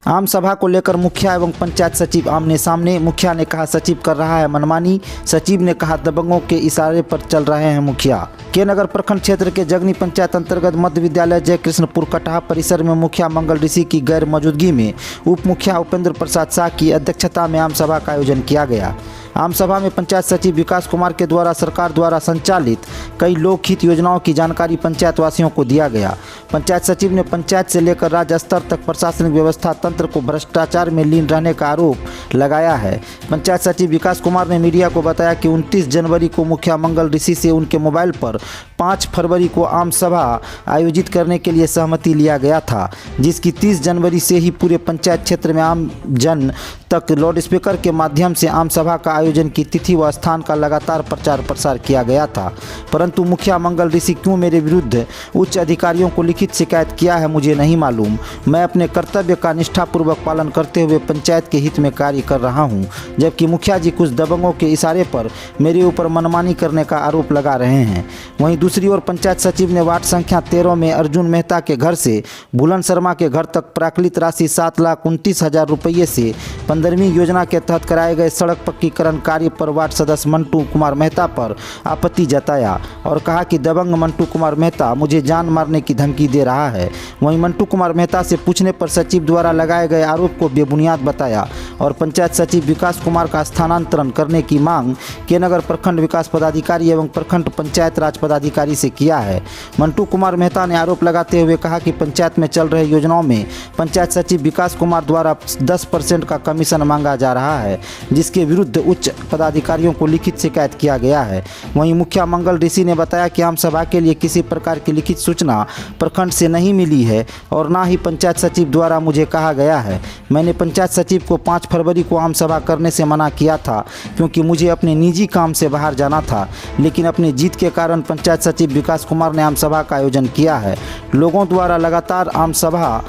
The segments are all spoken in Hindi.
आम सभा को लेकर मुखिया एवं पंचायत सचिव आमने सामने। मुखिया ने कहा सचिव कर रहा है मनमानी, सचिव ने कहा दबंगों के इशारे पर चल रहे हैं मुखिया। के नगर प्रखंड क्षेत्र के जगनी पंचायत अंतर्गत मध्य विद्यालय जय कृष्णपुर कटहा परिसर में मुखिया मंगल ऋषि की गैर मौजूदगी में उप मुखिया उपेंद्र प्रसाद शाह की अध्यक्षता में आम सभा का आयोजन किया गया। आम सभा में पंचायत सचिव विकास कुमार के द्वारा सरकार द्वारा संचालित कई लोकहित योजनाओं की जानकारी पंचायत वासियों को दिया गया। पंचायत सचिव ने पंचायत से लेकर राज्य स्तर तक प्रशासनिक व्यवस्था तंत्र को भ्रष्टाचार में लीन रहने का आरोप लगाया है। पंचायत सचिव विकास कुमार ने मीडिया को बताया कि 29 जनवरी को मुखिया मंगल ऋषि से उनके मोबाइल पर 5 फरवरी को आम सभा आयोजित करने के लिए सहमति लिया गया था, जिसकी 30 जनवरी से ही पूरे पंचायत क्षेत्र में आम जन तक लाउडस्पीकर के माध्यम से आम सभा का आयोजन की तिथि व स्थान का लगातार प्रचार प्रसार किया गया था। परंतु मुखिया मंगल ऋषि क्यों मेरे विरुद्ध उच्च अधिकारियों को लिखित शिकायत किया है मुझे नहीं मालूम। मैं अपने कर्तव्य का निष्ठापूर्वक पालन करते हुए पंचायत के हित में कार्य कर रहा हूं, जबकि मुखिया जी कुछ दबंगों के इशारे पर मेरे ऊपर मनमानी करने का आरोप लगा रहे हैं। वहीं दूसरी ओर पंचायत सचिव ने वार्ड संख्या 13 में अर्जुन मेहता के घर से बुलंद शर्मा के घर तक प्राकृत राशि 7,29,000 रुपये से 15वीं योजना के तहत कराए गए सड़क पक्कीकरण कार्य पर वार्ड सदस्य मंटू कुमार मेहता पर आपत्ति जताया और कहा कि दबंग मंटू कुमार मेहता मुझे जान मारने की धमकी दे रहा है। वहीं मंटू कुमार मेहता से पूछने पर सचिव द्वारा लगाए गए आरोप को बेबुनियाद बताया और पंचायत सचिव विकास कुमार का स्थानांतरण करने की मांग के नगर प्रखंड विकास पदाधिकारी एवं प्रखंड पंचायत राज पदाधिकारी से किया है। मंटू कुमार मेहता ने आरोप लगाते हुए कहा कि पंचायत में चल रहे योजनाओं में पंचायत सचिव विकास कुमार द्वारा 10% का कमीशन मांगा जा रहा है, जिसके विरुद्ध उच्च पदाधिकारियों को लिखित शिकायत किया गया है। वहीं मुखिया मंगल ऋषि ने बताया कि आम सभा के लिए किसी प्रकार की लिखित सूचना प्रखंड से नहीं मिली है और ना ही पंचायत सचिव द्वारा मुझे कहा गया है। मैंने पंचायत सचिव को 5 फरवरी को आम सभा करने से मना किया था क्योंकि मुझे अपने निजी काम से बाहर जाना था, लेकिन अपनी जीत के कारण पंचायत सचिव विकास कुमार ने आम सभा का आयोजन किया है। लोगों द्वारा लगातार आम सभा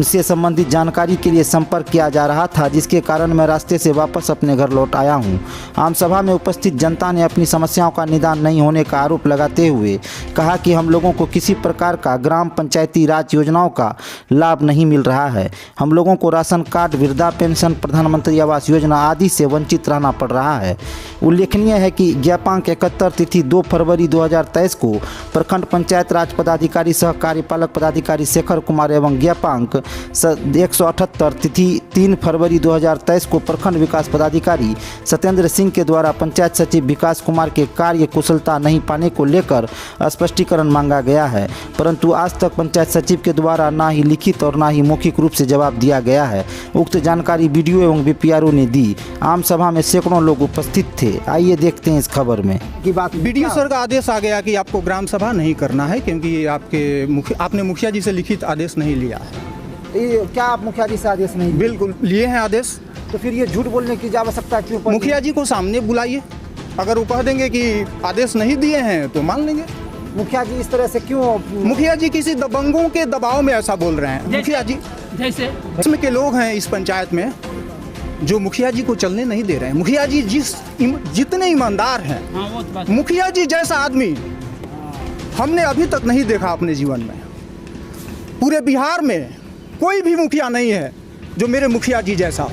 से संबंधित जानकारी के लिए संपर्क किया जा रहा था, जिसके कारण मैं रास्ते से वापस अपने घर लौट आया हूं। आम सभा में उपस्थित जनता ने अपनी समस्याओं का निदान नहीं होने का आरोप लगाते हुए कहा कि हम लोगों को किसी प्रकार का ग्राम पंचायती राज योजनाओं का लाभ नहीं मिल रहा है। हम लोगों को राशन कार्ड, वृद्धा पेंशन, प्रधानमंत्री आवास योजना आदि से वंचित रहना पड़ रहा है। उल्लेखनीय है कि ज्ञापांक 71 तिथि 2 फरवरी 2023 को प्रखंड पंचायत राज पदाधिकारी सह कार्यपालक पदाधिकारी शेखर कुमार एवं ज्ञापांक 178 तिथि 3 फरवरी 2023 को प्रखंड विकास पदाधिकारी सत्येंद्र सिंह के द्वारा पंचायत सचिव विकास कुमार के कार्य कुशलता नहीं पाने को लेकर स्पष्टीकरण मांगा गया है, परंतु आज तक पंचायत सचिव के द्वारा ना ही लिखित और ना ही मौखिक रूप से जवाब दिया गया है। उक्त जानकारी बीडीओ एवं बीपीआरओ ने दी। आम सभा में सैकड़ों लोग उपस्थित थे। आइए देखते हैं इस खबर में की बात। बीडीओ सर का आदेश आ गया कि आपको ग्राम सभा नहीं करना है क्योंकि आपने मुखिया जी से लिखित आदेश नहीं लिया है। क्या आप मुखिया जी से आदेश नहीं? बिल्कुल लिए हैं आदेश। तो फिर ये झूठ बोलने की आवश्यकता क्यों पड़ी? मुखिया जी को सामने बुलाइए, अगर वो कह देंगे कि आदेश नहीं दिए हैं तो मान लेंगे। मुखिया जी इस तरह से क्यों? मुखिया जी किसी दबंगों के दबाव में ऐसा बोल रहे हैं। मुखिया जी जैसे इसमें के लोग हैं इस पंचायत में जो मुखिया जी को चलने नहीं दे रहे हैं। मुखिया जी जितने ईमानदार हैं, मुखिया जी जैसा आदमी हमने अभी तक नहीं देखा अपने जीवन में। पूरे बिहार में कोई भी मुखिया नहीं है जो मेरे मुखिया जी जैसा।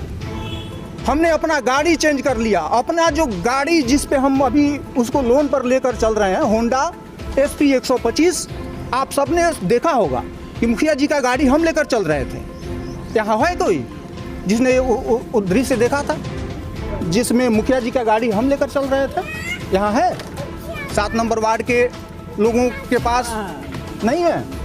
हमने अपना गाड़ी चेंज कर लिया, अपना जो गाड़ी जिस पे हम अभी उसको लोन पर लेकर चल रहे हैं, होंडा SP 125, आप सबने देखा होगा कि मुखिया जी का गाड़ी हम लेकर चल रहे थे। यहाँ है कोई जिसने वो दृश्य देखा था जिसमें मुखिया जी का गाड़ी हम लेकर चल रहे थे? यहाँ है? 7 नंबर वार्ड के लोगों के पास नहीं है।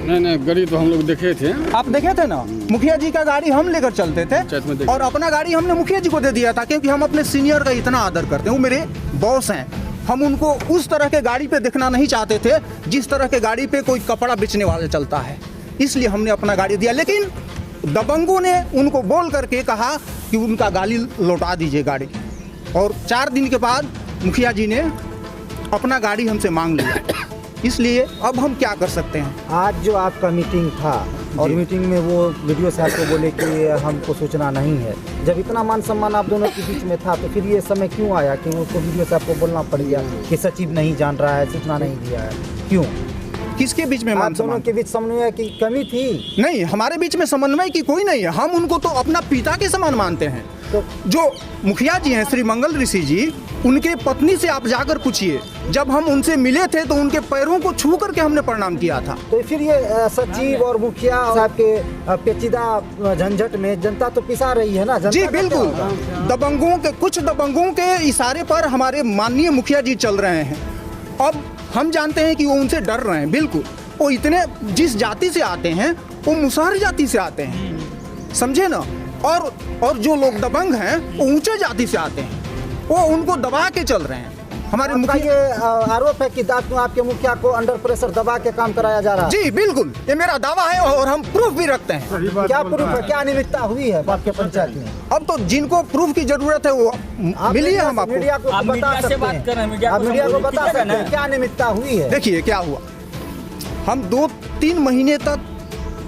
नहीं, गाड़ी तो हम लोग देखे थे। आप देखे थे ना? मुखिया जी का गाड़ी हम लेकर चलते थे और अपना गाड़ी हमने मुखिया जी को दे दिया था क्योंकि हम अपने सीनियर का इतना आदर करते हैं। वो मेरे बॉस हैं। हम उनको उस तरह के गाड़ी पे देखना नहीं चाहते थे जिस तरह के गाड़ी पे कोई कपड़ा बेचने वाला चलता है, इसलिए हमने अपना गाड़ी दिया। लेकिन दबंगों ने उनको बोल करके कहा कि उनका गाड़ी लौटा दीजिए गाड़ी, और 4 दिन के बाद मुखिया जी ने अपना गाड़ी हमसे मांग लिया। इसलिए अब हम क्या कर सकते हैं? आज जो आपका मीटिंग था और मीटिंग में वो वीडियो साहब को बोले कि हमको सूचना नहीं है, जब इतना मान सम्मान आप दोनों के बीच में था तो फिर ये समय क्यों आया कि उसको वीडियो साहब को बोलना पड़ गया कि सचिव नहीं जान रहा है, सूचना नहीं दिया है? क्यों? किसके बीच में आप मान दोनों सम्मान? के बीच समन्वय की कमी थी? नहीं, हमारे बीच में समन्वय की कोई नहीं है। हम उनको तो अपना पिता के समान मानते हैं। तो जो मुखिया जी हैं श्री मंगल ऋषि जी, उनके पत्नी से आप जाकर पूछिए, जब हम उनसे मिले थे तो उनके पैरों को छू करके हमने प्रणाम किया था। तो फिर ये सचिव और मुखिया साहब के पेचीदा झंझट में जनता तो पिसा रही है ना? जनता जी का क्या बिल्कुल, होगा? कुछ दबंगों के इशारे पर हमारे माननीय मुखिया जी चल रहे हैं। अब हम जानते हैं कि वो उनसे डर रहे हैं। बिल्कुल, वो इतने जिस जाति से आते हैं वो मुसहर जाति से आते हैं, समझे ना। और जो लोग दबंग हैं वो ऊंचे जाति से आते हैं, वो उनको दबा के चल रहे हैं। हमारे आपका मुखिया ये आरोप है कि आपके मुखिया को अंडर प्रेशर दबा के काम कराया जा रहा है? जी बिल्कुल, ये मेरा दावा है और हम प्रूफ भी रखते हैं। क्या प्रूफ है? क्या अनियमितता हुई है आपके पंचायत में? अब तो जिनको प्रूफ की जरूरत है वो मिलिए, हम आपको मीडिया को आप बता मीडिया से सकते बात कर रहे हैं, हैं। मीडिया आप को मीडिया को संबोधित बता कीजिएगा सकते हैं ना। क्या अनियमितता हुई है? देखिए क्या हुआ। हम 2-3 महीने तक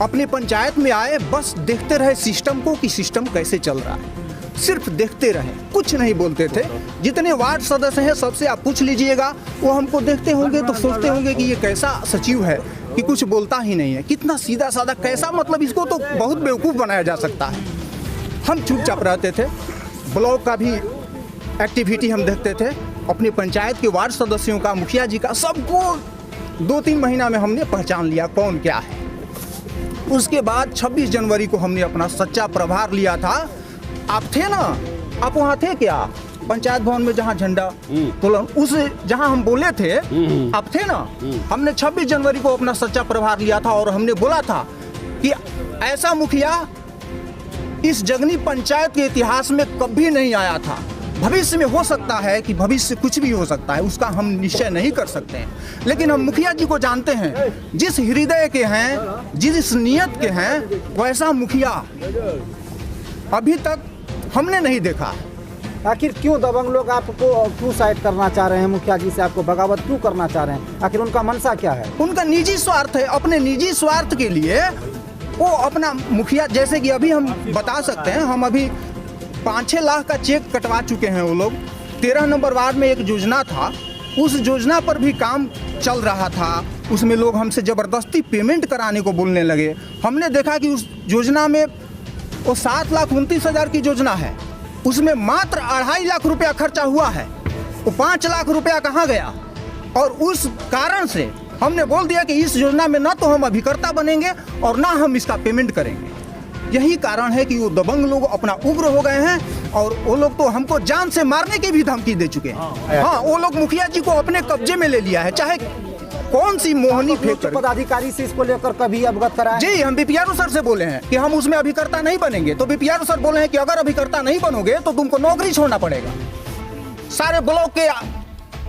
अपने पंचायत में आए, बस देखते रहे सिस्टम को कि सिस्टम कैसे चल रहा है। सिर्फ देखते रहे, कुछ नहीं बोलते थे। जितने वार्ड सदस्य हैं सबसे आप पूछ लीजिएगा, वो हमको देखते होंगे तो सोचते होंगे कि ये कैसा सचिव है कि कुछ बोलता ही नहीं है, कितना सीधा साधा, कैसा, मतलब इसको तो बहुत बेवकूफ़ बनाया जा सकता है। हम चुपचाप रहते थे। ब्लॉक का भी एक्टिविटी हम देखते थे, अपने पंचायत के वार्ड सदस्यों का, मुखिया जी का, सबको 2-3 महीना में हमने पहचान लिया कौन क्या है। उसके बाद 26 जनवरी को हमने अपना सच्चा प्रभार लिया था। आप थे ना, आप वहाँ थे क्या? पंचायत भवन में जहाँ झंडा तोलन, उस जहाँ हम बोले थे, आप थे ना? हमने 26 जनवरी को अपना सच्चा प्रभार लिया था और हमने बोला था कि ऐसा मुखिया इस जगनी पंचायत के इतिहास में कभी नहीं आया था। भविष्य में हो सकता है कि भविष्य कुछ भी हो सकता है, उसका हम निश्चय नहीं कर सकते हैं, लेकिन हम मुखिया जी को जानते हैं। जिस हृदय के हैं, जिस नीयत के हैं, वैसा मुखिया अभी तक हमने नहीं देखा। आखिर क्यों दबंग लोग आपको क्यों साइड करना चाह रहे हैं? मुखिया जी से आपको बगावत क्यों करना चाह रहे हैं? आखिर उनका मनसा क्या है? उनका निजी स्वार्थ है। अपने निजी स्वार्थ के लिए वो अपना मुखिया, जैसे कि अभी हम बता सकते हैं, हम अभी 5-6 लाख का चेक कटवा चुके हैं वो लोग। 13 नंबर वार्ड में एक योजना था, उस योजना पर भी काम चल रहा था। उसमें लोग हमसे ज़बरदस्ती पेमेंट कराने को बोलने लगे। हमने देखा कि उस योजना में वो 7,29,000 की योजना है, उसमें मात्र 2.5 लाख रुपया खर्चा हुआ है। वो 5 लाख रुपया कहाँ गया? और उस कारण से हमने बोल दिया कि इस योजना में ना तो हम अभिकर्ता बनेंगे और ना हम इसका पेमेंट करेंगे। यही कारण है कि वो दबंग लोग अपना उग्र हो गए हैं और वो लोग तो हमको जान से मारने की भी धमकी दे चुके हैं। हाँ, वो लोग मुखिया जी को अपने कब्जे में ले लिया है, चाहे कौन सी मोहनी फेंक कर। पदाधिकारी से इसको लेकर कभी अवगत कराए? जी, हम बीपीआरओ सर से बोले हैं कि हम उसमें अभिकर्ता नहीं बनेंगे, तो बीपीआरओ सर बोले हैं कि अगर अभिकर्ता नहीं बनोगे तो तुमको नौकरी छोड़ना पड़ेगा। सारे ब्लॉक के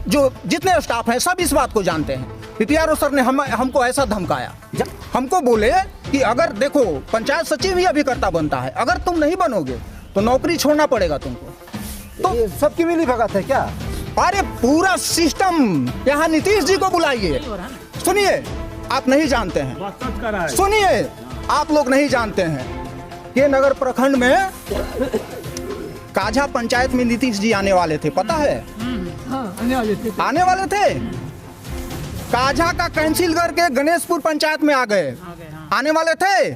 जो जितने स्टाफ हैं सब इस बात को जानते हैं। बीपीआरओ सर ने हमको ऐसा धमकाया, हमको बोले कि अगर देखो पंचायत सचिव ही अभिकर्ता बनता है, अगर तुम नहीं बनोगे तो नौकरी छोड़ना पड़ेगा तुमको। तो ये सबकी मिली भगत है क्या? अरे पूरा सिस्टम, यहाँ नीतीश जी को बुलाइए। सुनिए, आप नहीं जानते हैं, सुनिए, आप लोग नहीं जानते हैं कि नगर प्रखंड में काझा पंचायत में नीतीश जी आने वाले थे, पता है? आने वाले थे। काझा का कैंसिल करके गणेशपुर पंचायत में आ गए, आने वाले थे।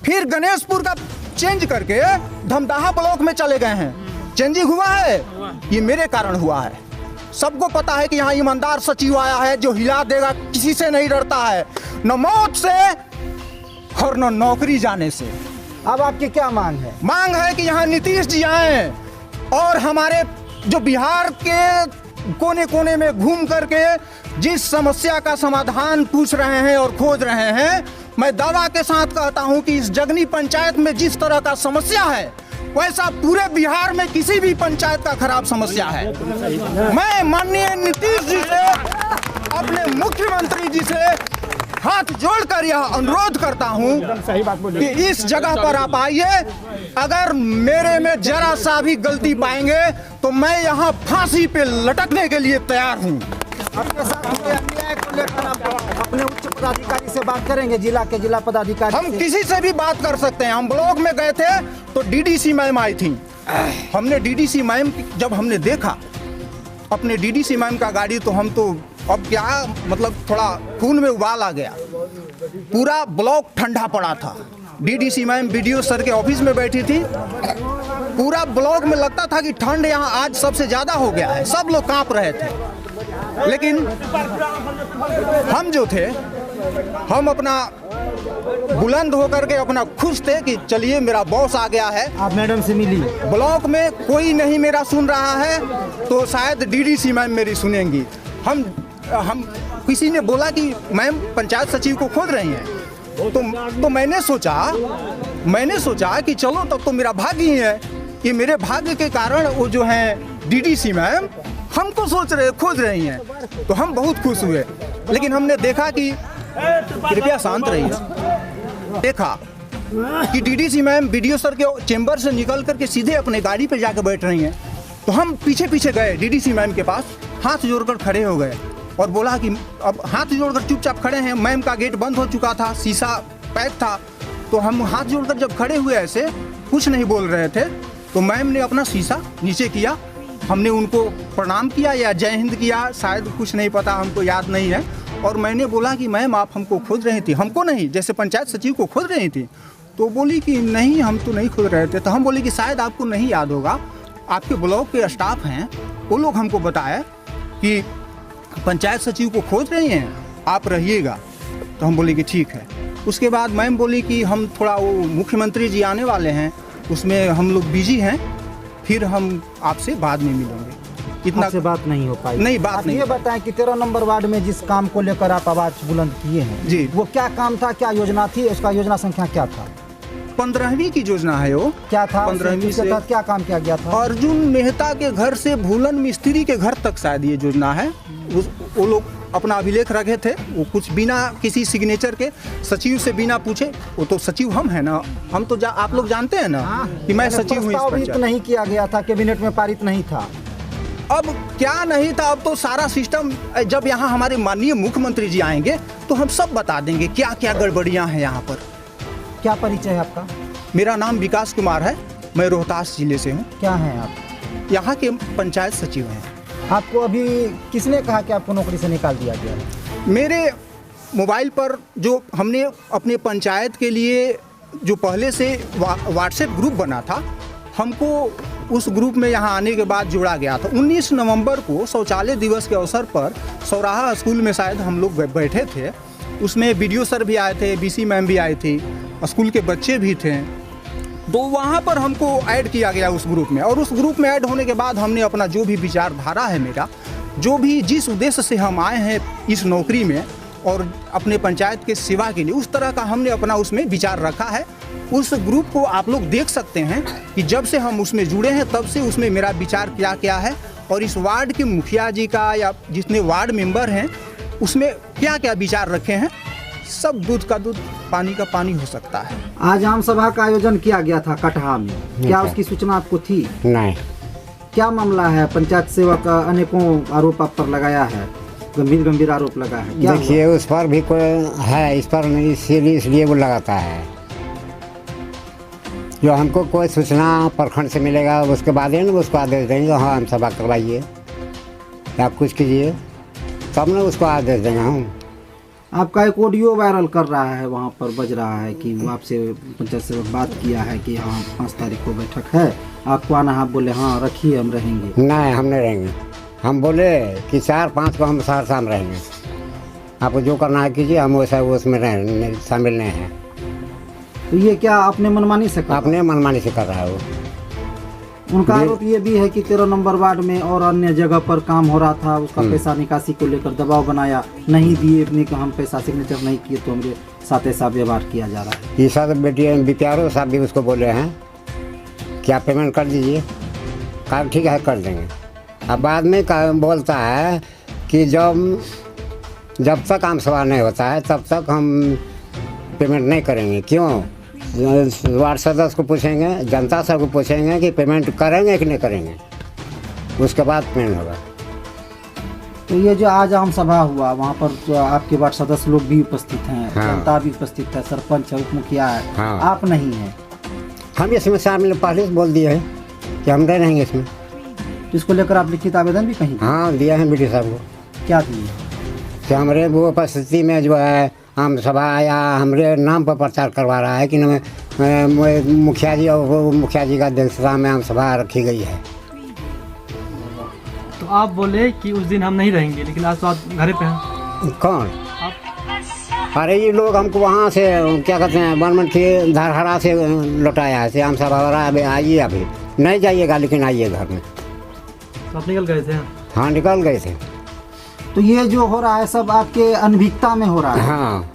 फिर गणेशपुर का चेंज करके धमदाहा ब्लॉक में चले गए हैं। चेंजिंग हुआ है, ये मेरे कारण हुआ है। सबको पता है कि यहाँ ईमानदार सचिव आया है जो हिला देगा, किसी से नहीं डरता है, न मौत से और न नौकरी जाने से। अब आपकी क्या मांग है? मांग है कि यहाँ नीतीश जी आए और हमारे जो बिहार के कोने कोने में घूम करके जिस समस्या का समाधान पूछ रहे हैं और खोज रहे हैं, मैं दावा के साथ कहता हूं कि इस जगनी पंचायत में जिस तरह का समस्या है वैसा पूरे बिहार में किसी भी पंचायत का खराब समस्या है। मैं माननीय नीतीश जी से, अपने मुख्यमंत्री जी से हाथ जोड़कर यह अनुरोध करता हूं कि इस जगह पर आप आइए। अगर मेरे में जरा सा भी गलती पाएंगे तो मैं यहाँ फांसी पे लटकने के लिए तैयार हूँ। आपके साथ हुए अन्याय को लेकर आप अपने उच्च पदाधिकारी से बात करेंगे? जिला पदाधिकारी हम से? किसी से भी बात कर सकते हैं। हम ब्लॉक में गए थे तो डीडीसी मैम आई थी। हमने डीडीसी मैम जब हमने देखा अपने डीडीसी मैम का गाड़ी तो हम तो अब क्या मतलब थोड़ा खून में उबाल आ गया। पूरा ब्लॉक ठंडा पड़ा था। डीडीसी मैम बीडीओ सर के ऑफिस में बैठी थी। पूरा ब्लॉक में लगता था कि ठंड यहाँ आज सबसे ज़्यादा हो गया है, सब लोग कांप रहे थे। लेकिन हम जो थे, हम अपना बुलंद होकर के अपना खुश थे कि चलिए मेरा बॉस आ गया है। आप मैडम से मिली? ब्लॉक में कोई नहीं मेरा सुन रहा है तो शायद डीडीसी मैम मेरी सुनेंगी। हम किसी ने बोला कि मैम पंचायत सचिव को खोज रही हैं, तो मैंने सोचा कि चलो तब तो मेरा भाग्य ही है। ये मेरे भाग्य के कारण वो जो हैं डीडीसी मैम हमको खोज रही हैं, तो हम बहुत खुश हुए। लेकिन हमने देखा कि कृपया शांत रहिए, देखा कि डीडीसी मैम बीडीओ सर के चेंबर से निकल करके सीधे अपने गाड़ी पे जाकर बैठ रही हैं। तो हम पीछे पीछे गए डीडीसी मैम के पास, हाथ जोड़कर खड़े हो गए और बोला कि अब हाथ जोड़कर चुपचाप खड़े हैं। मैम का गेट बंद हो चुका था, शीशा पैक था, तो हम हाथ जोड़कर जब खड़े हुए ऐसे कुछ नहीं बोल रहे थे, तो मैम ने अपना शीशा नीचे किया। हमने उनको प्रणाम किया या जय हिंद किया, शायद कुछ नहीं पता, हमको याद नहीं है। और मैंने बोला कि मैम आप हमको खोज रही थी, हमको नहीं, जैसे पंचायत सचिव को खोज रही थी। तो बोली कि नहीं हम तो नहीं खोज रहे थे। तो हम बोले कि शायद आपको नहीं याद होगा, आपके ब्लॉक के स्टाफ हैं, वो लोग हमको बताए कि पंचायत सचिव को खोज रही हैं, आप रहिएगा। तो हम बोले कि ठीक है। उसके बाद मैम बोली कि हम थोड़ा वो मुख्यमंत्री जी आने वाले हैं, उसमें हम लोग बिजी हैं, फिर हम आपसे बाद में मिलेंगे। इतना से बात नहीं हो पाई? नहीं, बात नहीं। ये बताएं कि 13 नंबर वार्ड में जिस काम को लेकर आप आवाज बुलंद किए हैं जी, वो क्या काम था, क्या योजना थी, उसका योजना संख्या क्या था? 15वीं की योजना है वो। क्या था? 15वीं से क्या काम किया गया था? अर्जुन मेहता के घर से भूलन मिस्त्री के घर तक शायद ये योजना है। वो लोग अपना अभिलेख रखे थे, वो कुछ बिना किसी सिग्नेचर के, सचिव से बिना पूछे, वो तो सचिव हम हैं ना, हम तो आप लोग जानते हैं ना कि मैं सचिव हूँ। प्रस्ताव नहीं किया गया था, कैबिनेट में पारित नहीं था। अब क्या नहीं था, अब तो सारा सिस्टम, जब यहाँ हमारे माननीय मुख्यमंत्री जी आएंगे तो हम सब बता देंगे क्या क्या गड़बड़ियाँ हैं यहाँ पर। क्या परिचय है आपका? मेरा नाम विकास कुमार है, मैं रोहतास जिले से हूँ। क्या हैं आप? यहाँ के पंचायत सचिव हैं। आपको अभी किसने कहा कि आपको नौकरी से निकाल दिया गया है? मेरे मोबाइल पर जो हमने अपने पंचायत के लिए जो पहले से व्हाट्सएप ग्रुप बना था, हमको उस ग्रुप में यहाँ आने के बाद जोड़ा गया था। 19 नवंबर को शौचालय दिवस के अवसर पर सौराहा स्कूल में शायद हम लोग बैठे थे, उसमें बीडीओ सर भी आए थे, बीसी मैम भी आई थी, स्कूल के बच्चे भी थे। तो वहाँ पर हमको ऐड किया गया उस ग्रुप में, और उस ग्रुप में ऐड होने के बाद हमने अपना जो भी विचारधारा है मेरा, जो भी जिस उद्देश्य से हम आए हैं इस नौकरी में और अपने पंचायत के सेवा के लिए, उस तरह का हमने अपना उसमें विचार रखा है। उस ग्रुप को आप लोग देख सकते हैं कि जब से हम उसमें जुड़े हैं तब से उसमें मेरा विचार क्या क्या है, और इस वार्ड के मुखिया जी का या जितने वार्ड मेंबर हैं उसमें क्या क्या विचार रखे हैं। सब दूध का दूध, पानी का पानी हो सकता है। आज आम सभा का आयोजन किया गया था कटहा में, क्या उसकी सूचना आपको थी? नहीं। क्या मामला है? पंचायत सेवक अनेकों आरोप आप पर लगाया है, गंभीर आरोप लगा है, क्या? देखिए उस पर भी कोई है, इस पर नहीं, इसलिए वो लगाता है। जो हमको कोई सूचना प्रखंड से मिलेगा उसके बाद ही ना उसको आदेश देंगे, हाँ हम सभा करवाइए या कुछ कीजिए, तब ना उसको आदेश देंगे हम। आपका एक ऑडियो वायरल कर रहा है, वहाँ पर बज रहा है कि वो आपसे पंचायत सेवक बात किया है कि हाँ 5 तारीख को बैठक है, आपको आना है, आप बोले हाँ रखिए हम रहेंगे। नहीं, हम नहीं रहेंगे। हम बोले कि 4-5 को हम सहरसा में रहेंगे, आपको जो करना है कीजिए, हम वैसा उसमें शामिल नहीं हैं। तो ये क्या अपने मनमानी से कर? अपने मनमानी से कर रहा है वो। उनका आरोप ये भी है कि 13 नंबर वार्ड में और अन्य जगह पर काम हो रहा था, उसका पैसा निकासी को लेकर दबाव बनाया, नहीं दिए अपने को, हम पैसा सिग्नेचर नहीं किए तो हमारे साथ ऐसा व्यवहार किया जा रहा है। ये सब बेटी बीपीआरओ साहब भी उसको बोले हैं कि आप पेमेंट कर दीजिए, कहा ठीक है कर देंगे। अब बाद में बोलता है कि जब तक आम सभा नहीं होता है तब तक हम पेमेंट नहीं करेंगे। क्यों? वार्ड सदस्य को पूछेंगे, जनता सब को पूछेंगे कि पेमेंट करेंगे कि नहीं करेंगे, उसके बाद पेमेंट होगा। तो ये जो आज आम सभा हुआ, वहाँ पर तो आपके वार्ड सदस्य लोग भी उपस्थित हैं, जनता भी उपस्थित है, सरपंच है, उप मुखिया है, आप नहीं हैं। हम इसमें शामिल पहले से बोल दिए हैं कि हम नहीं रहेंगे इसमें। तो इसको लेकर आप लिखित आवेदन भी कहीं हाँ दिया है बीडी साहब को क्या दिए? कि हमारे वो उपस्थिति में जो है आम सभा या हमारे नाम पर प्रचार करवा रहा है कि मुखिया जी और वो मुखिया जी का अध्यक्षता में आम सभा रखी गई है। तो आप बोले कि उस दिन हम नहीं रहेंगे, लेकिन आज तो आप घर पे हैं। कौन? अरे ये लोग हमको वहाँ से क्या कहते हैं बनमन की धरहरा से लौटाया है, आम सभा हो रहा है, आइए अभी नहीं जाइएगा लेकिन आइए घर में। तो आप निकल गए थे? हाँ निकल गए थे। तो ये जो हो रहा है सब आपके अनभिज्ञता में हो रहा है? हाँ।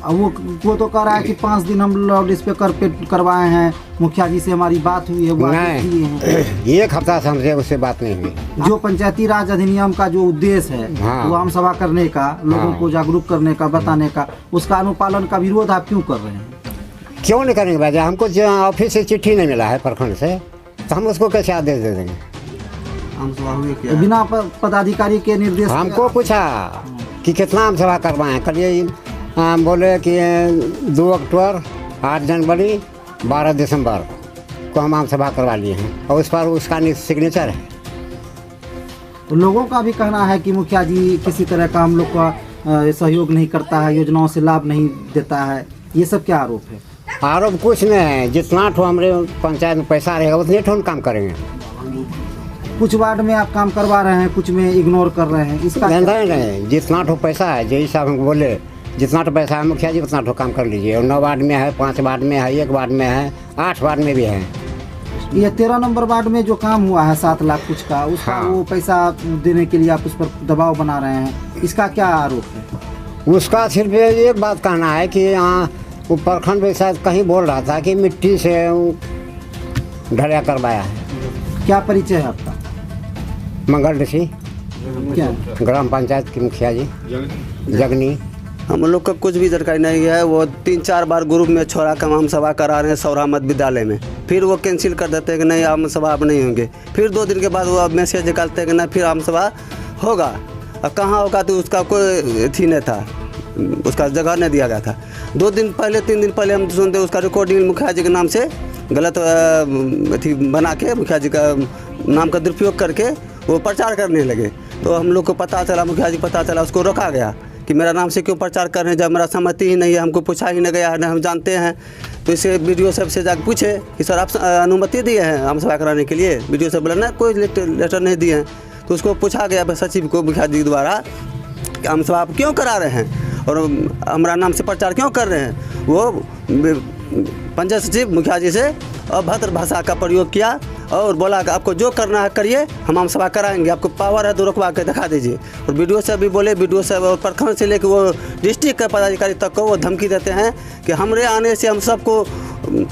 अब वो तो कह रहा है कि 5 दिन हम लाउड स्पीकर पे करवाए हैं, मुखिया जी से हमारी बात हुई है, वो नहीं 1 हफ्ता से हमसे उससे बात नहीं हुई। जो पंचायती राज अधिनियम का जो उद्देश्य है हाँ। वो आम सभा करने का, लोगों को जागरूक करने का, बताने का, उसका अनुपालन का विरोध आप क्यों कर रहे हैं? क्यों नहीं करेंगे भाई? हमको ऑफिस से चिट्ठी नहीं मिला है प्रखंड से, तो हम उसको कैसे आदेश दे देंगे? आम सभा हुई क्या? बिना पदाधिकारी के निर्देश हमको पूछा कि कितना आम सभा करवाएं, करिए बोले कि 2 अक्टूबर, 8 जनवरी, 12 दिसंबर को हम आम सभा करवा लिए हैं और उस पर उसका सिग्नेचर है। तो लोगों का भी कहना है कि मुखिया जी किसी तरह का हम लोग का सहयोग नहीं करता है, योजनाओं से लाभ नहीं देता है, ये सब क्या आरोप है? आरोप कुछ नहीं है, जितना ठो हमारे पंचायत में पैसा रहेगा उतने ठो हम काम करेंगे। कुछ वार्ड में आप काम करवा रहे हैं, कुछ में इग्नोर कर रहे हैं, इसका नहीं, जितना ठो पैसा है जय साहब हमको बोले जितना ठो पैसा है मुखिया जी उतना ठो काम कर लीजिए। और 9 वार्ड में है, 5 वार्ड में है, 1 वार्ड में है, 8 वार्ड में भी है। ये 13 नंबर वार्ड में जो काम हुआ है 7 लाख कुछ का, उसका हाँ। वो पैसा देने के लिए आप उस पर दबाव बना रहे हैं, इसका क्या आरोप है? उसका सिर्फ एक बात कहना है कि वो प्रखंड में शायद कहीं बोल रहा था कि मिट्टी से ढलैया करवाया है। क्या परिचय है आपका? मंगल ऋषि, क्या ग्राम पंचायत की मुखिया जी जगनी। हम लोग का कुछ भी जानकारी नहीं है। वो 3-4 बार ग्रुप में छोड़ा कर आम सभा करा रहे हैं सौरा मध्य विद्यालय में, फिर वो कैंसिल कर देते हैं कि नहीं आम सभा अब नहीं होंगे। फिर 2 दिन के बाद वो मैसेज निकालते हैं कि नहीं फिर आम सभा होगा। और कहाँ होगा तो उसका कोई थी नहीं था, उसका जगह नहीं दिया गया था। 2 दिन पहले 3 दिन पहले हम सुनते उसका रिकॉर्डिंग मुखिया जी के नाम से गलत अथी बना के मुखिया जी का नाम का दुरुपयोग करके वो प्रचार करने लगे। तो हम लोग को पता चला, मुखिया जी पता चला, उसको रोका गया कि मेरा नाम से क्यों प्रचार कर रहे हैं जब मेरा सहमति ही नहीं है, हमको पूछा ही नहीं गया है, हम जानते हैं। तो इसे वीडियो साहब से जाकर पूछे कि सर आप अनुमति दिए हैं आम सभा कराने के लिए? वीडियो साहब बोला ना कोई लेटर नहीं दिए हैं। तो उसको पूछा गया सचिव को मुखिया जी द्वारा कि आम सभा आप क्यों करा रहे हैं और हमारा नाम से प्रचार क्यों कर रहे हैं? वो पंचायत सचिव मुखिया जी से अभद्र भाषा का प्रयोग किया और बोला कि आपको जो करना है करिए, हम आम सभा कराएंगे, आपको पावर है तो रुकवा के दिखा दीजिए। और वीडियो से भी बोले, वीडियो से और प्रखंड से लेकर वो डिस्ट्रिक्ट के पदाधिकारी तक को वो धमकी देते हैं कि हमारे आने से हम सबको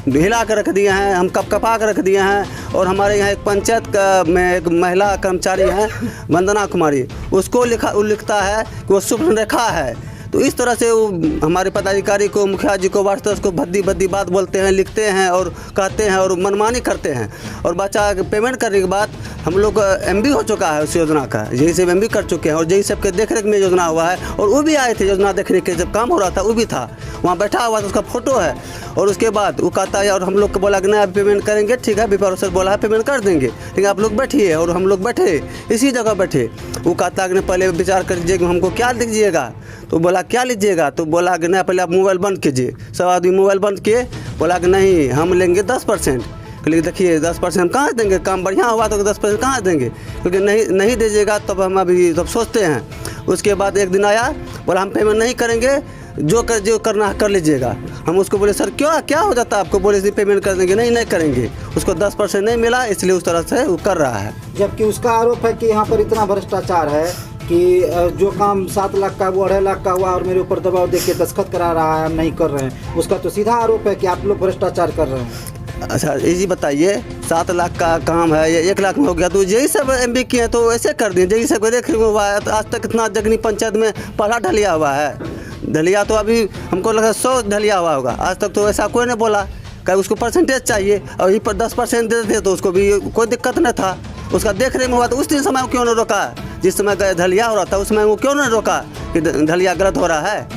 हिला कर रख दिए हैं, हम कपकपा कर रख दिए हैं। और हमारे यहाँ एक पंचायत का में एक महिला कर्मचारी हैं वंदना कुमारी, उसको लिखता है कि वो सुप्र रेखा है। तो इस तरह से वो हमारे पदाधिकारी को, मुखिया जी को व्हाट्सएप को भद्दी बात बोलते हैं, लिखते हैं और कहते हैं और मनमानी करते हैं। और बच्चा पेमेंट करने के बाद हम लोग MB हो चुका है उस योजना का, यही सब MB कर चुके हैं और यही सब के देख-रेख में योजना हुआ है। और वो भी आए थे योजना देखने के, जब काम हो रहा था वो भी था, वहाँ बैठा हुआ था, उसका फोटो है। और उसके बाद वो कहता है और हम लोग को बोला कि नहीं आप पेमेंट करेंगे, ठीक है विभाग सर बोला है पेमेंट कर देंगे, लेकिन आप लोग बैठिए। और हम लोग बैठे इसी जगह बैठे। वो कहता है कि पहले विचार कर लीजिए कि हमको क्या दीजिएगा। तो बोला क्या लीजिएगा? तो बोला कि नहीं पहले आप मोबाइल बंद कीजिए। सब आदमी मोबाइल बंद किए, बोला कि नहीं हम लेंगे 10%। लेकिन देखिए 10% हम कहाँ देंगे, काम बढ़िया हुआ तो 10% कहाँ देंगे, क्योंकि नहीं दीजिएगा तब हम अभी तब सोचते हैं। उसके बाद एक दिन आया, बोला हम पेमेंट नहीं करेंगे, जो करना कर लीजिएगा। हम उसको बोले सर क्या हो जाता है आपको? बोले इसी पेमेंट कर देंगे, नहीं करेंगे। उसको 10% नहीं मिला, इसलिए उस तरह से वो कर रहा है। जबकि उसका आरोप है कि यहाँ पर इतना भ्रष्टाचार है कि जो काम 7 लाख का वो 2.5 लाख का हुआ और मेरे ऊपर दबाव देके दस्तखत करा रहा है, हम नहीं कर रहे हैं। उसका तो सीधा आरोप है कि आप लोग भ्रष्टाचार कर रहे हैं। अच्छा ये बताइए 7 लाख का काम है या 1 लाख में हो गया, तो यही सब MB किए हैं तो ऐसे कर दिए। यही सब देख हुआ है तो आज तक इतना जगनी पंचायत में पहला ढलिया हुआ है। ढलिया तो अभी हमको लगा 100 ढलिया हुआ होगा, आज तक तो ऐसा कोई नहीं बोला। कहीं उसको परसेंटेज चाहिए और यहीं पर 10% देते थे तो उसको भी कोई दिक्कत नहीं था। उसका देख रेख में हुआ तो उस दिन समय क्यों नहीं रोका? जिस समय ढलिया हो रहा था उस समय वो क्यों नहीं रोका कि ढलिया गलत हो रहा है?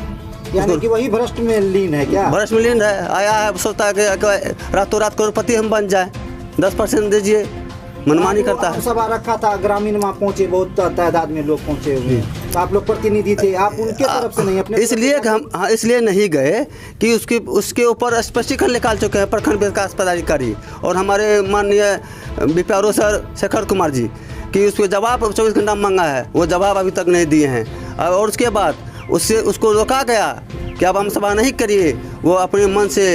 यानी कि वही भ्रष्ट में लीन है क्या? भ्रष्ट में लीन है, आया है सोचता है कि रातों रात करोड़पति हम बन जाए, 10% दीजिए। मनमानी करता है। सभा रखा था, ग्रामीण वहाँ पहुँचे, बहुत तादाद में लोग पहुँचे हुए हैं, तो आप लोग प्रतिनिधि थे, आप उनके तरफ से नहीं अपने इसलिए कि हम इसलिए नहीं गए कि उसके ऊपर स्पष्टीकरण निकाल चुके हैं प्रखंड विकास पदाधिकारी और हमारे माननीय बीपीआरओ सर शेखर कुमार जी कि उसको जवाब 24 घंटा मांगा है, वो जवाब अभी तक नहीं दिए हैं। और उसके बाद उसको रोका गया कि आप आम सभा नहीं करिए, वो अपने मन से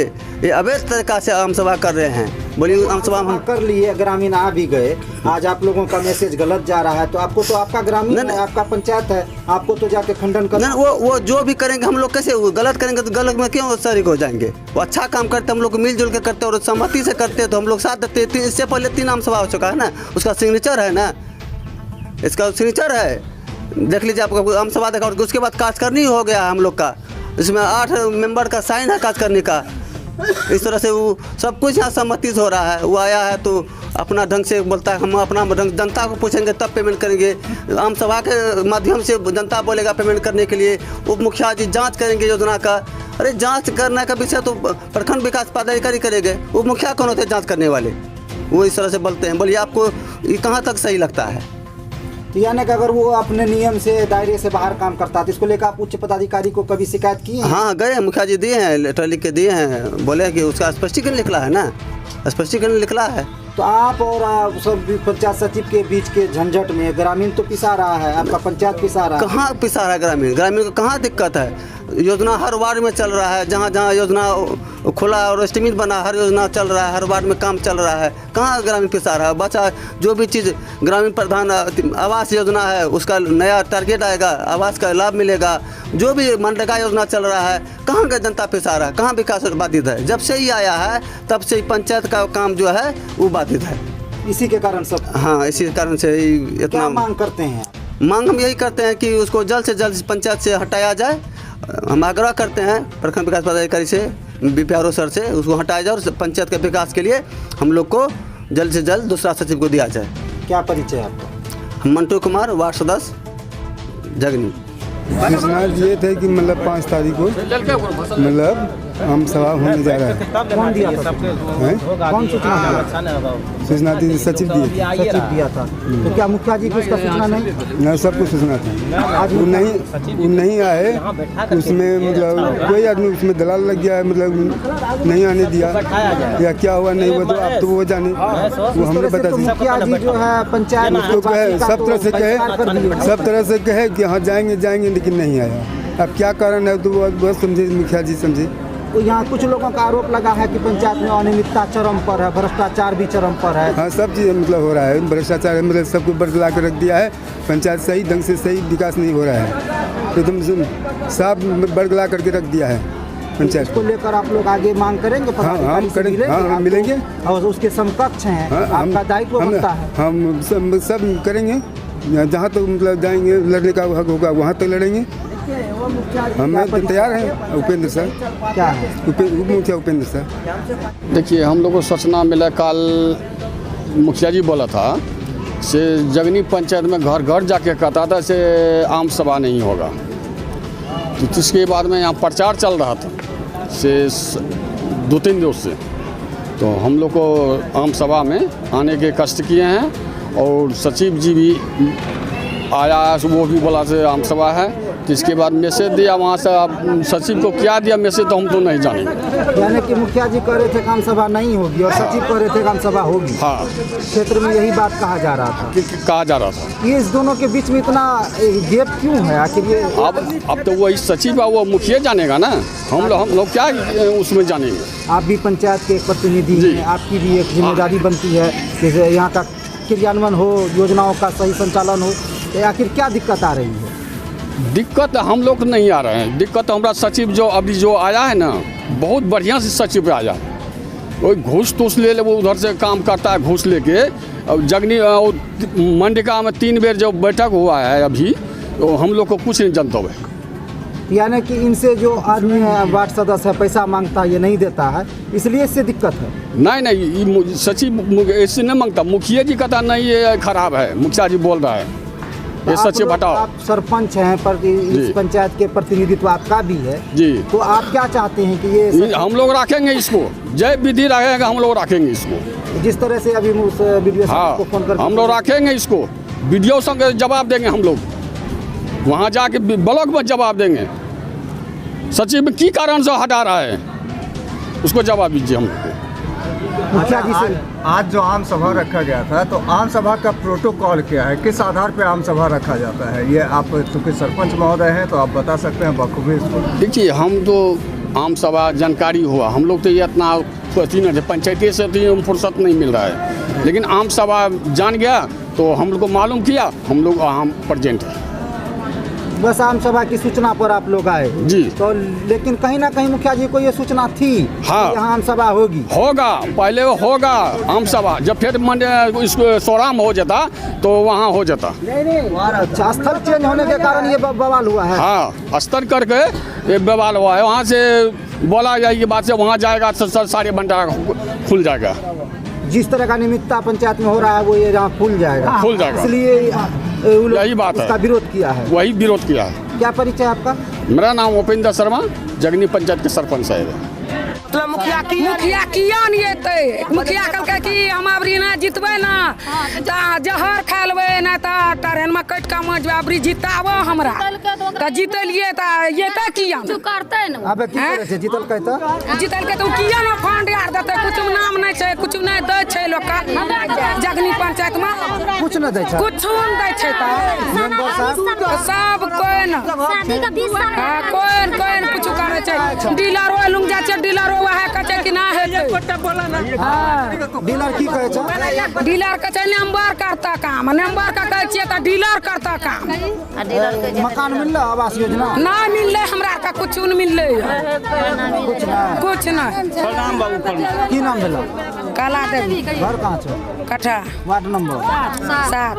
ये अवैध तरीका से आम सभा कर रहे हैं। बोलिए आम सभा हम कर लिए, ग्रामीण आ भी गए, आज आप लोगों का मैसेज गलत जा रहा है, तो आपको तो आपका ग्रामीण है, आपका पंचायत है, आपको तो जाके खंडन करना। वो जो भी करेंगे हम लोग कैसे गलत करेंगे, तो गलत में क्यों शरीक हो जाएंगे। वो अच्छा काम करते हम लोग मिलजुल के करते और सहमति से करते, तो हम लोग साथ देते। इससे पहले 3 आम सभा हो चुका है ना, उसका सिग्नेचर है ना, इसका सिग्नेचर है, देख लीजिए आपको आम सभा देखा। और उसके बाद काज करनी हो गया हम लोग का, इसमें 8 मेंबर का साइन है काज करने का। इस तरह से वो सब कुछ यहाँ सहमति से हो रहा है। वो आया है तो अपना ढंग से बोलता है, हम अपना ढंग जनता को पूछेंगे तब पेमेंट करेंगे। आम सभा के माध्यम से जनता बोलेगा पेमेंट करने के लिए, उप मुखिया जी जांच करेंगे योजना का। अरे जांच करने का विषय तो प्रखंड विकास पदाधिकारी करेंगे, उप मुखिया कौन होते हैं जाँच करने वाले। वो इस तरह से बोलते हैं। बोलिए आपको ये कहाँ तक सही लगता है? यानी कि अगर वो अपने नियम से दायरे से बाहर काम करता है तो इसको लेकर आप उच्च पदाधिकारी को कभी शिकायत की है? हाँ गए, मुखिया जी दिए हैं, लेटर लिख के दिए हैं, बोले कि उसका स्पष्टीकरण निकला है ना, स्पष्टीकरण निकला है। तो आप और सब पंचायत सचिव के बीच के झंझट में ग्रामीण तो पिसा रहा है, आपका पंचायत पिसा रहा है। कहाँ पिसा रहा है ग्रामीण को कहाँ दिक्कत है? योजना हर वार्ड में चल रहा है, जहाँ जहाँ योजना खुला और एस्टिमेट बना, हर योजना चल रहा है, हर वार्ड में काम चल रहा है। कहाँ ग्रामीण पिसा रहा है? बच्चा जो भी चीज़ ग्रामीण प्रधान आवास योजना है उसका नया टारगेट आएगा, आवास का लाभ मिलेगा। जो भी मनरेगा योजना चल रहा है, कहाँ का जनता पिसा रहा है, कहाँ विकास बाधित है? जब से ही आया है तब से ही पंचायत का काम जो है वो बाधित है। इसी के कारण सब। हाँ, इसी कारण से ही इतना क्या मांग करते हैं? मांग हम यही करते हैं कि उसको जल्द से जल्द पंचायत से हटाया जाए। हम आग्रह करते हैं प्रखंड विकास पदाधिकारी से, बीपीआरओ सर से, उसको हटाया जाए और पंचायत के विकास के लिए हम लोग को जल्द से जल्द दूसरा सचिव को दिया जाए। क्या परिचय है आपका? हम मंटू कुमार, वार्ड सदस्य जगनी। सूचना ये थे कि मतलब 5 तारीख को मतलब आम सभा होने जा रहा है। कौन दिया था? कौन सूचना दी? सचिव दिया था। तो क्या मुखिया जी को इसका सूचना नहीं? न, सबको सूचना थी। आज वो नहीं आए, उसमें मतलब कोई आदमी उसमें दलाल लग गया है, मतलब नहीं आने दिया या क्या हुआ नहीं हुआ, तो आप तो वो जाने, वो हमने बता दी। मुखिया जी जो है पंचायत उसको कहे, सब तरह से कहे कि हाँ जाएंगे, लेकिन नहीं आया। अब क्या कारण है तो बस समझे, मुखिया जी समझे। तो यहाँ कुछ लोगों का आरोप लगा है कि पंचायत में अनियमितता चरम पर है, भ्रष्टाचार भी चरम पर है। हाँ, सब चीज़ मतलब हो रहा है, भ्रष्टाचार मतलब सबको बरगला कर रख दिया है। पंचायत सही ढंग से सही विकास नहीं हो रहा है, एकदम साफ बरगला करके रख दिया है पंचायत को लेकर आप लोग आगे मांग करेंगे? हाँ, हम करेंगे, हाँ मिलेंगे और उसके समकक्ष हैं, आपका दायित्व बनता है। हम सब करेंगे, जहाँ तक मतलब जाएंगे, लड़ने का हक होगा वहाँ तक लड़ेंगे। हम तैयार हैं। उपेंद्र सर क्या है? उप मुखिया उपेंद्र सर। देखिए, हम लोग को सूचना मिला, कल मुखिया जी बोला था से जगनी पंचायत में घर घर जाके कहता था से आम सभा नहीं होगा। तो इसके बाद में यहाँ प्रचार चल रहा था से 2-3 दिवस से, तो हम लोग को आम सभा में आने के कष्ट किए हैं और सचिव जी भी आया, वो भी बोला से आम सभा है। इसके बाद मैसेज दिया वहाँ से, अब सचिव को क्या दिया मैसेज तो हम तो नहीं जानेंगे। यानी कि मुखिया जी कह रहे थे आम सभा नहीं होगी और सचिव कह रहे थे आम सभा होगी। हाँ, क्षेत्र में यही बात कहा जा रहा था। कहा जा रहा था। ये इस दोनों के बीच में इतना गैप क्यों है आखिर? ये अब तो वही सचिव है, वो मुखिया जानेगा ना, हम लोग क्या उसमें जानेंगे। आप भी पंचायत के एक प्रतिनिधि हैं, आपकी भी एक जिम्मेदारी बनती है कि यहाँ का क्रियान्वयन हो, योजनाओं का सही संचालन हो। आखिर क्या दिक्कत आ रही है? दिक्कत हम लोग नहीं आ रहे हैं, दिक्कत हमारा सचिव जो अभी जो आया है ना, बहुत बढ़िया से सचिव आया है। वो घूस तूस ले वो उधर से काम करता है, घूस लेके। अब जगनी मंडिका में 3 बेर जो बैठक हुआ है अभी, तो हम लोग को कुछ नहीं जानता है। यानी कि इनसे जो आदमी है, वार्ड सदस्य है, पैसा मांगता है, ये नहीं देता है, इसलिए इससे दिक्कत है। नहीं, सचिव ऐसे नहीं मांगता, मुखिया जी कहता नहीं ये खराब है, मुखिया जी बोल रहा है। ये सचिव हटाओ। आप सरपंच हैं, पर इस जी। पंचायत के प्रतिनिधित्व आपका भी है जी। तो आप क्या चाहते हैं कि ये हम लोग रखेंगे इसको, जय विधि रहेगा, हम लोग रखेंगे इसको। जिस तरह से अभी उस वीडियो हाँ, को फोन कर हम लोग रखेंगे इसको, वीडियो संग जवाब देंगे हम लोग, वहाँ जाके ब्लॉक में जवाब देंगे। सचिव की कारण से हटा रहा है, उसको जवाब दीजिए हम लोग को। मुखिया जी से आज जो आम सभा रखा गया था, तो आम सभा का प्रोटोकॉल क्या है, किस आधार पे आम सभा रखा जाता है, ये आप चूँकि सरपंच महोदय हैं तो आप बता सकते हैं बखूबी इसको। देखिए, हम तो आम सभा जानकारी हुआ, हम लोग तो ये इतना पंचायती से तो फुर्सत नहीं मिल रहा है, लेकिन आम सभा जान गया तो हम लोग को मालूम किया, हम लोग वहाँ प्रेजेंट है। बस आम सभा की सूचना पर आप लोग आए जी। तो लेकिन कहीं ना कहीं मुखिया जी को ये सूचना थी हाँ। कि यहाँ आम सभा होगी। होगा, पहले होगा आम सभा, जब फिर इसको सोराम हो जाता तो वहाँ हो जाता। अच्छा, स्थल चेंज होने के कारण ये बवाल हुआ है। हाँ, स्तर करके ये बवाल हुआ है, वहाँ से बोला जाए ये बात से वहाँ जाएगा तो सारे भंडारा खुल जाएगा। जिस तरह का निमित्ता पंचायत में हो रहा है वो ये जहाँ खुल जाएगा, खुल जाएगा। इसलिए यही बात है, इसका विरोध किया है। वही विरोध किया है। क्या परिचय आपका? मेरा नाम उपेंद्र शर्मा, जगनी पंचायत के सरपंच साहब है। मुखिया किया नहीं एते, मुखिया कहलकै कि हम अबरी ना जितबै ना त जहर खा लेबै ना त ट्रेन में कट के मजबै, अबरी जिताबो हमरा त जितलिए त ये त किया तू करते न अबे की करे छै जीतल कहता जितलकै त किया ना फंड यार देतै, कुछ नाम नहीं छै, कुछ नहीं दै छै लोग का जगनी पंचायत में, कुछ न दै छै, कुछ नहीं दै छै त मेंबर साहब सब कोई न शादी का 20 साल कोई कुछ करे छै, डीलर लुंग जा छै, डीलर वह कहे कि ना है डीलर की कहे छै? डीलर कहे नंबर करता काम, नंबर का कहे छियै त डीलर करता काम। मकान मिलला आवास योजना ना मिलले हमरा का, कुछ नहीं मिलले, कुछ ना। प्रणाम बाबू, प्रणाम। की नाम भेला? काला देवी, घर कहाँ छै? कठा वार्ड नंबर 7।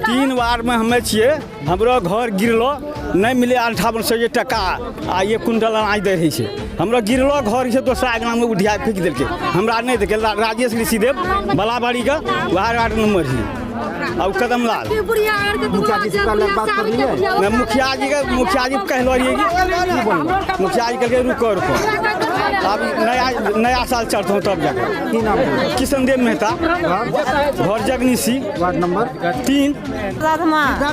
3 वार्ड में हमें छिए, हमरो घर गिरलो, नहीं मिले 5800 टका आ 1 क्विंटल अनाज दे रही है। हमरो गिरलो घर छै, दोसरा अगना में उठिया फेंक देलकै, हमरा नहीं देलकै। राजेश ऋषिदेव बलाबाड़ी का वार्ड नंबर है, अब कदम लाल। मुखिया जी से पहले बात कर लिए? मैं मुखिया जी कहलो रहिए कि मुखिया जी कहलकै रुको, अब नया साल चढ़ता हूँ तब जाकर। की नाम भेला? किशन देव मेहता, घर जगनी सी, वार्ड नंबर 3।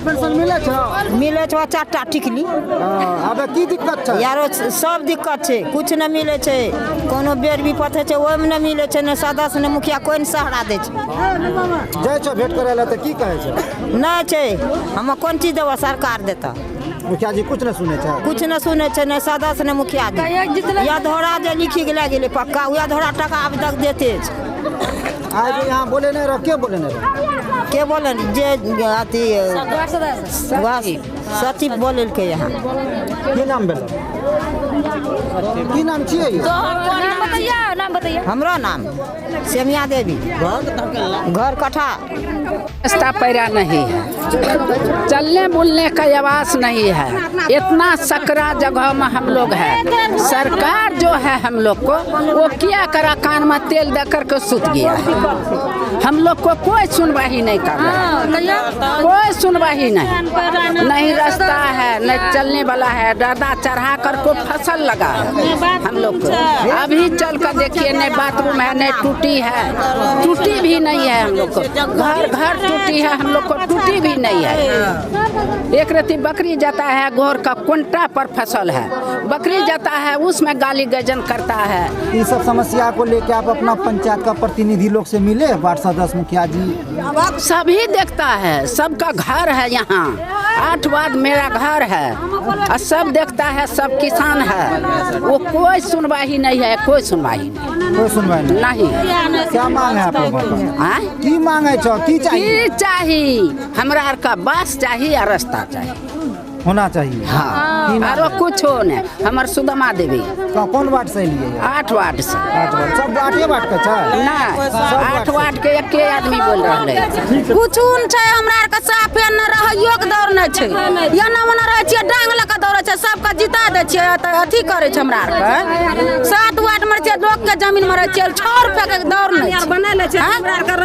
पेंशन मिले छै? मिले छै 4टा टिकली। अबे की दिक्कत छै? यारो सब दिक्कत छै, कुछ न मिले छै, कोनो बेर विपत होइ छै ओहिमे न मिले छै, न सदस्य न मुखिया कोई न सहारा दै छै। जाइ छौ भेंट करे ला त की कहे छै? नहीं छै, हम कोन चीज देबो, सरकार देता। मुखिया जी कुछ न सुने छै? कुछ न सुने छै, न सदस्य न मुखिया जी। या धोरा जे लिखी के ले गेले पक्का, या धोरा टका अब तक देते छै। आज यहाँ बोले नहीं रह, के बोले नहीं रह? के बोले जे अथी सचिव बोललकै यहाँ। की नाम भेला? की नाम छियै? नाम बताइए। हमरो नाम सेमिया देवी, घर कठा। रास्ता पैरा नहीं है, चलने बुलने का आवास नहीं है, इतना सकरा जगह में हम लोग है। सरकार जो है हम लोग को वो क्या करा, कान में तेल दे करके सुत गया है। हम लोग को कोई सुनवाई नहीं कर रहा, कोई सुनवाई नहीं रास्ता है, नहीं चलने वाला है, डरदा चढ़ा कर को फसल लगा है हम लोग को। अभी चल कर देखिए, नहीं बाथरूम है, नहीं टूटी है, टूटी भी नहीं है हम लोग को, घर टूटी है, हम लोग को टूटी भी नहीं है। एक रत्ती बकरी जाता है, गोर का कुंटा पर फसल है, बकरी जाता है उसमें गाली गजन करता है। ये सब समस्या को लेकर आप अपना पंचायत का प्रतिनिधि लोग से मिले? वार्ड सदस्य, मुखिया जी सभी देखता है, सबका घर है यहाँ, 8 वार्ड मेरा घर है, और सब देखता है, सब किसान है, वो कोई सुनवाई नहीं है, कोई सुनवाई नहीं। कोई सुनवाई नहीं? क्या मांग है आप लोगों का? की मांग है? की चाहिए? की चाहिए हमरा आर का बास चाहिए और रास्ता चाहिए होना चाहिए। हाँ, और कुछ हो नहीं। हमार सुदमा देवी कौन वार्ड से लिए? 8 वार्ड से। 8 वार्ड, सब 8 वार्ड का छै? ना, 8 वार्ड के एके आदमी बोल रहा है। कुछ छै हमरा आर के साफे न रहइयो के दौड़ न छै, या न मने रहै छियै डांग लके दौड़ै छै, सबके जिता दै छियै तऽ अथी करै छै हमरा आरके 7 वार्ड में छै लोग के जमीन में रहै छै 6 रुपया के दौड़ नहीं छै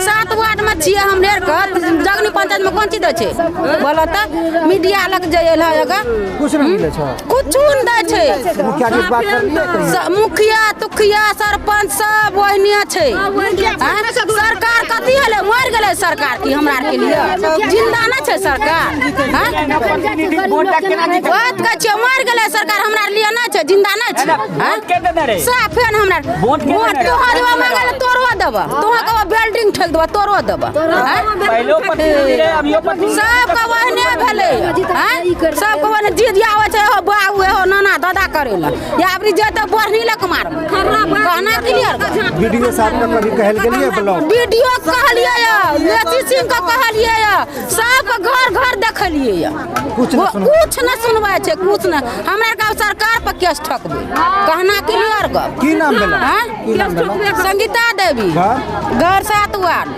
7 वार्ड में छियै हमरे आरके जगनी पंचायत में कोन चीज दै छै बोलो तऽ मीडिया लग जाइए लगा कुछ नहीं मिले छै कुछ नहीं दै छै मुखिया जी बात करलिए मुखिया तुखिया सरपंच सब ओहने छै सरकार कथी हले मर गेलै सरकार की हमरा आर के लिए जिंदा ना छै सरकार बात कहै छियै मर गेलै सरकार हमरा आर लिए ना छै जिंदा ना छै साफ फेन हमरा वोट तोहा देबा मांगले तोरो देबा तोहा कहबा बिल्डिंग ठेक देबा तोरो देबा सब के ओहने भेलै सब के ओहने जीत आवे छै हो बाबू हो नाना दादा करेला या अबरी जेते बढ़नी ले कुमार कहना क्लियर वीडियो साहब ने कभी कहल गेलिए ब्लॉक वीडियो कहलिए या लेसी सिंह के कहलिए या सब घर घर देखलिए या कुछ न सुनवाई छै कुछ न हमरा का सरकार पर केस ठकबे कहना क्लियर ग की नाम भेला की नाम भेला संगीता देवी घर 7 वार्ड